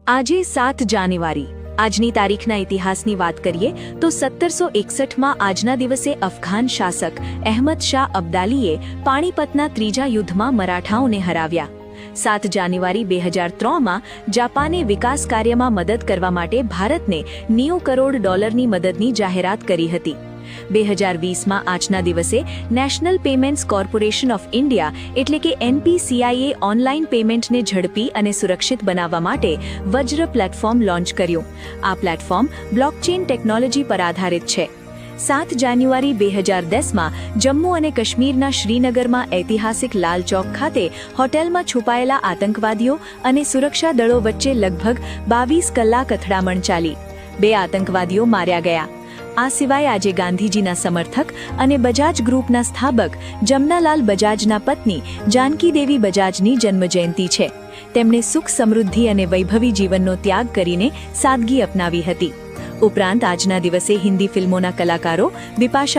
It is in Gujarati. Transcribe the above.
આજે 7 જાન્યુઆરી આજની તારીખના ઇતિહાસની વાત કરીએ તો 1761માં આજના દિવસે અફઘાન શાસક અહેમદ શાહ અબ્દાલીએ પાણીપતના ત્રીજા યુદ્ધમાં મરાઠાઓને હરાવ્યા। 7 જાન્યુઆરી 2003માં જાપાને વિકાસ કાર્યમાં મદદ કરવા માટે ભારતને $90 કરોડની મદદની જાહેરાત કરી હતી। 2020માં આજના દિવસે national payments corporation of India એટલે કે NPCIએ ઓનલાઈન પેમેન્ટને ઝડપી અને સુરક્ષિત બનાવવા માટે વજ્ર પ્લેટફોર્મ લોન્ચ કર્યું। આ પ્લેટફોર્મ બ્લોકચેન ટેકનોલોજી પર આધારિત છે। 7 જાન્યુઆરી 2010માં જમ્મુ અને કાશ્મીરના શ્રીનગરમાં ઐતિહાસિક લાલ ચોક ખાતે હોટેલમાં છુપાયેલા આતંકવાદીઓ અને સુરક્ષા દળો વચ્ચે લગભગ 22 કલાક અથડામણ ચાલી। 2 આતંકવાદીઓ માર્યા ગયા। આ સિવાય આજે ગાંધીજીના સમર્થક અને બજાજ ગ્રુપના સ્થાપક જમનાલાલ બજાજના પત્ની જાનકી દેવી બજાજની જન્મજયંતિ છે। તેમણે સુખ સમૃદ્ધિ અને વૈભવી જીવનનો ત્યાગ કરીને સાદગી અપનાવી હતી। ઉપરાંત આજના દિવસે હિન્દી ફિલ્મોના કલાકારો બિપાશા